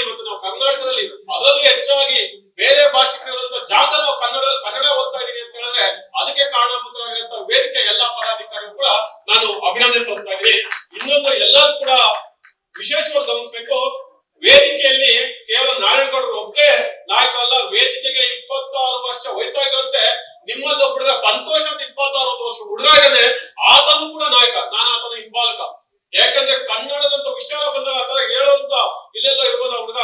ಇವತ್ತು ನಾವು ಕರ್ನಾಟಕದಲ್ಲಿ ಅದರಲ್ಲಿ ಹೆಚ್ಚಾಗಿ ಬೇರೆ ಭಾಷಿಕರಿರುವಂತ ಜಾಗದಲ್ಲಿ ನಾವು ಕನ್ನಡ ಓದ್ತಾ ಇದೀವಿ ಅಂತ ಹೇಳಿದ್ರೆ ಅದಕ್ಕೆ ಕಾರಣಭೂತರಾಗಿರುವಂತ ವೇದಿಕೆ ಎಲ್ಲಾ ಪದಾಧಿಕಾರಿಗಳು ಕೂಡ ನಾನು ಅಭಿನಂದನೆ ಸಲ್ಲಿಸ್ತಾ ಇದ್ದೀನಿ. ಇನ್ನೊಂದು ಎಲ್ಲರೂ ಕೂಡ ವಿಶೇಷವಾಗಿ ಗಮನಿಸಬೇಕು, ವೇದಿಕೆಯಲ್ಲಿ ಕೇವಲ ನಾರಾಯಣಗೌಡರು ಒಬ್ಬರೇ ನಾಯಕರಲ್ಲ. ವೇದಿಕೆಗೆ 26 ವರ್ಷ ವಯಸ್ಸಾಗಿರುವಂತೆ ನಿಮ್ಮಲ್ಲಿ ಒಬ್ಬ ಸಂತೋಷ 26 ವರ್ಷ ಹುಡುಗ ಇದ್ದಾನೆ, ಆತನು ಕೂಡ ನಾಯಕ. ನಾನು ಆತನ ಹಿಂಬಾಲಕ. ಯಾಕಂದ್ರೆ ಕನ್ನಡದಂತ ವಿಚಾರ ಬಂದಾಗ ಆತರ ಹೇಳುವಂತ ಇಲ್ಲೆಲ್ಲ ಇರ್ಬೋದು ಹುಡುಗ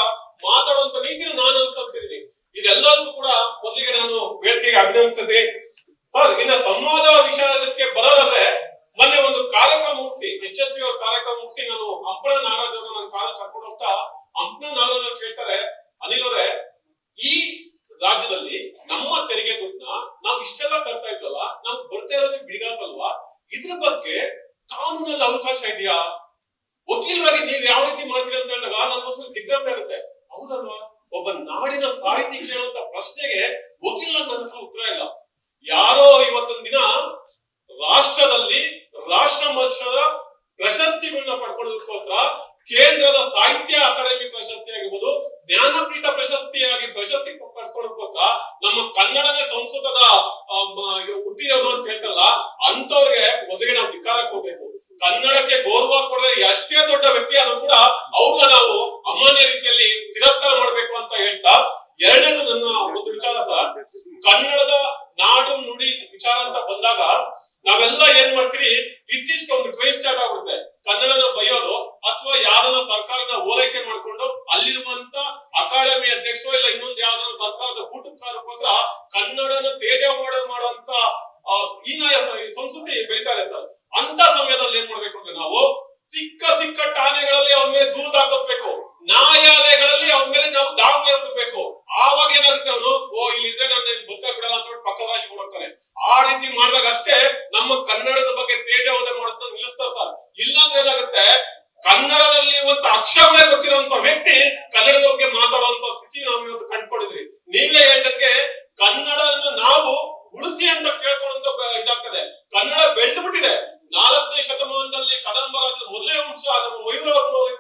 ಮಾತಾಡುವಂತ ನೀತಿನ ನಾನು ಅನುಸರಿಸಿದ್ದೀನಿ. ಇದೆಲ್ಲರಿಗೂ ಕೂಡ ಮೊದಲಿಗೆ ನಾನು ವೇದಿಕೆಗೆ ಅಭಿನಂದಿಸ್ತೀನಿ ಸರ್. ಇನ್ನ ಸಂವಾದ ವಿಷಯಕ್ಕೆ ಬರೋದಾದ್ರೆ ಮೊನ್ನೆ ಒಂದು ಕಾರ್ಯಕ್ರಮ ಮುಗಿಸಿ HSV ಅವ್ರ ಕಾರ್ಯಕ್ರಮ ಮುಗಿಸಿ ನಾನು ಹಂಪನ ನಾಗರಾಜ್ ಅವ್ರನ್ನ ನನ್ನ ಕಾಲ ಕರ್ಕೊಂಡು ಹೋಗ್ತಾ ಹಂಪನ ನಾಗರಾಜ್ ಕೇಳ್ತಾರೆ, ಅನಿಲ್ ಅವರೇ ಈ ರಾಜ್ಯದಲ್ಲಿ ನಮ್ಮ ತೆರಿಗೆ ದುಡ್ಡನ್ನ ನಾವು ಇಷ್ಟೆಲ್ಲ ಕಟ್ತಾ ಇದ್ವಲ್ಲ, ನಾವು ಬರ್ತಾ ಇರೋದು ಬಿಡಿಗಾಸಲ್ವಾ, ಇದ್ರ ಬಗ್ಗೆ ಕಾನೂನಲ್ಲಿ ಅವಕಾಶ ಇದೆಯಾ? ವಕೀಲರಾಗಿ ನೀವ್ ಯಾವ ರೀತಿ ಮಾಡ್ತೀರಿ ಅಂತ ಹೇಳಿದಾಗ ನನ್ಗೊಂದ್ಸಲ ದಿಗ್ಭ್ರಮೆ ಆಗುತ್ತೆ. ಹೌದಲ್ವಾ, ಒಬ್ಬ ನಾಡಿನ ಸಾಹಿತಿ ಕೇಳುವಂತ ಪ್ರಶ್ನೆಗೆ ವಕೀಲ ನನ್ನ ಹತ್ರ ಉತ್ತರ ಇಲ್ಲ. ಯಾರೋ ಇವತ್ತೊಂದ್ ದಿನ ರಾಷ್ಟ್ರದಲ್ಲಿ ರಾಷ್ಟ್ರ ಮಟ್ಟದ ಪ್ರಶಸ್ತಿಗಳನ್ನ ಪಡ್ಕೊಳ್ಳೋದಕ್ಕೋಸ್ಕರ ಕೇಂದ್ರದ ಸಾಹಿತ್ಯ ಅಕಾಡೆಮಿ ಪ್ರಶಸ್ತಿ ಆಗಿರ್ಬೋದು, ಜ್ಞಾನಪೀಠ ಪ್ರಶಸ್ತಿಯಾಗಿ ಪ್ರಶಸ್ತಿ ಪಡ್ಕೊಳ್ಳೋದಕ್ಕೋಸ್ಕರ ನಮ್ಮ ಕನ್ನಡನೇ ಸಂಸ್ಕೃತದ ಹುಟ್ಟಿರೋದು ಅಂತ ಹೇಳ್ತಲ್ಲ, ಅಂತವ್ರಿಗೆ ಮೊದಲಿಗೆ ನಾವು ಧಿಕ್ಕಾರ ಕೊಡ್ಬೇಕು. ಕನ್ನಡಕ್ಕೆ ಗೌರವ ಕೊಡದೆ ಎಷ್ಟೇ ದೊಡ್ಡ ವ್ಯಕ್ತಿ ಆದ್ರೂ ಕೂಡ ಅವ್ರನ್ನ ನಾವು ಅಮಾನ್ಯ ರೀತಿಯಲ್ಲಿ ತಿರಸ್ಕಾರ ಮಾಡ್ಬೇಕು ಅಂತ ಹೇಳ್ತಾ, ಎರಡನೇದು ನನ್ನ ಒಂದು ವಿಚಾರ ಸರ್, ಕನ್ನಡದ ನಾಡು ನುಡಿ ವಿಚಾರ ಅಂತ ಬಂದಾಗ ನಾವೆಲ್ಲ ಏನ್ ಮಾಡ್ತೀರಿ, ಇತ್ತೀಚೆಗೆ ಒಂದು ಟ್ರೈನ್ ಸ್ಟಾರ್ಟ್ ಆಗ್ಬಿಡುತ್ತೆ. ಕನ್ನಡನ ಬೈಯೋದು ಅಥವಾ ಯಾವ್ದನ್ನ ಸರ್ಕಾರನ ಓಲೈಕೆ ಮಾಡ್ಕೊಂಡು ಅಲ್ಲಿರುವಂತ ಅಕಾಡೆಮಿ ಅಧ್ಯಕ್ಷರು ಇಲ್ಲ ಇನ್ನೊಂದು ಯಾವ್ದನ್ನ ಸರ್ಕಾರದ ಕೂಟುಕಾರಕ್ಕೋಸ್ಕರ ಕನ್ನಡನ ತೇಜ ಮಾಡುವಂತ ಹೀನಾಯ ಸಂಸ್ಕೃತಿ ಬೆಳೀತಾ ಇದೆ ಸರ್. ಅಂತ ಸಮಯದಲ್ಲಿ ಏನ್ ಮಾಡ್ಬೇಕು ಅಂದ್ರೆ ನಾವು ಸಿಕ್ಕ ಠಾಣೆಗಳಲ್ಲಿ ಅವ್ರ ಮೇಲೆ ದೂರು ದಾಖಲಿಸಬೇಕು, ನ್ಯಾಯಾಲಯಗಳಲ್ಲಿ ಅವ್ರ ಮೇಲೆ ನಾವು ದಾಖಲೆ ಹುಡುಕ್ಬೇಕು. ಆವಾಗ ಏನಾಗುತ್ತೆ, ಅವನು ಇಲ್ಲಿದ್ರೆ ನನ್ನ ಬದುಕ ಬಿಡಲ್ಲ ಅಂತ ಪಕ್ಕದ ರಾಜ್ಯ ಹೋಗ್ತಾನೆ. ಆ ರೀತಿ ಮಾಡಿದಾಗ ಅಷ್ಟೇ ನಮ್ಮ ಕನ್ನಡದ ಬಗ್ಗೆ ತೇಜಾವಧೆ ಮಾಡೋದನ್ನ ನಿಲ್ಲಿಸ್ತಾರೆ ಸರ್. ಇಲ್ಲಾಂದ್ರೆ ಏನಾಗುತ್ತೆ, ಕನ್ನಡದಲ್ಲಿ ಇವತ್ತು ಅಕ್ಷರಗಳೇ ಗೊತ್ತಿರುವಂತ ವ್ಯಕ್ತಿ ಕನ್ನಡದ ಬಗ್ಗೆ ಮಾತಾಡುವಂತ ಸ್ಥಿತಿ ನಾವು ಇವತ್ತು ಕಂಡುಕೊಂಡಿದ್ವಿ. ನೀವೇ ಹೇಳಿದಂಗೆ ಕನ್ನಡನ ನಾವು ಉಳಿಸಿ ಅಂತ ಕೇಳ್ಕೊಳ್ಳುವಂತ ಇದಾಗ್ತದೆ. ಕನ್ನಡ ಬೆಳೆದು ಬಿಟ್ಟಿದೆ. 4ನೇ ಶತಮಾನದಲ್ಲಿ ಕದಂಬ ರಾಜದ ಮೊದಲೇ ವಂಶ ನಮ್ಮ ಮಯೂರ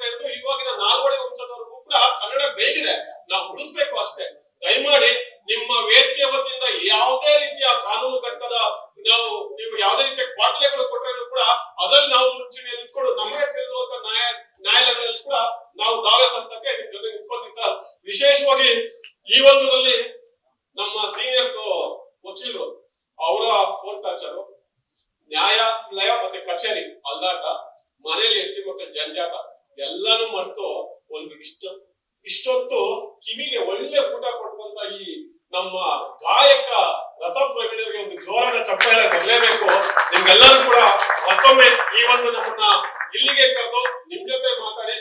ಇತ್ತು, ಇವಾಗಿನ ನಾಲ್ವಡಿ ವಂಶದವರೆಗೂ ಕೂಡ ಕನ್ನಡ ಬೆಳೆದಿದೆ. ನಾವು ಉಳಿಸ್ಬೇಕು ಅಷ್ಟೇ. ದಯಮಾಡಿ ನಿಮ್ಮ ವೇದಿಕೆಯ ವತಿಯಿಂದ ಯಾವುದೇ ರೀತಿಯ ಕಾನೂನು ಘಟ್ಟದ ನೀವು ಯಾವುದೇ ರೀತಿಯ ಬಾಟ್ಲೆಗಳು ಕೊಟ್ಟರೂ ಕೂಡ ಅದ್ರಲ್ಲಿ ನಾವು ಮುಂಚೂಣಿಯಲ್ಲಿ ನಿಂತ್ಕೊಂಡು ನಮಗೆ ತಿಳಿದಿರುವಂತ ನ್ಯಾಯಾಲಯಗಳಲ್ಲಿ ಕೂಡ ನಾವು ದಾವೆ ಸಲ್ಲಿಸಕ್ಕೆ ನಿಮ್ ಜೊತೆ ನಿಂತ್ಕೊಳ್ತೀವಿ ಸರ್. ವಿಶೇಷವಾಗಿ ಈ ಒಂದರಲ್ಲಿ ನಮ್ಮ ಸೀನಿಯರ್ ವಕೀಲರು ಅವರ ಕೋರ್ಟ್ ಟಾರ್ಚರು, ನ್ಯಾಯಾಲಯ ಮತ್ತೆ ಕಚೇರಿ ಅಲ್ದಾಟ, ಮನೆಯಲ್ಲಿ ಎತ್ತಿ ಮತ್ತೆ ಜಂಜಾಟ ಎಲ್ಲಾನು ಮರೆತು ಒಂದು ಇಷ್ಟೊತ್ತು ಕಿವಿಗೆ ಒಳ್ಳೆ ಊಟ ಕೊಡ್ಸಂತ ಈ ನಮ್ಮ ಗಾಯಕ ರಸಪ್ರವೀಣರಿಗೆ ಒಂದು ಜೋರಾದ ಚಪ್ಪಾಳೆ ಬರಲೇಬೇಕು. ನಿಮ್ಗೆಲ್ಲರೂ ಕೂಡ ಮತ್ತೊಮ್ಮೆ ಈ ಒಂದು ನಮ್ಮನ್ನ ಇಲ್ಲಿಗೆ ಕರೆದು ನಿಮ್ ಜೊತೆ ಮಾತಾಡಿ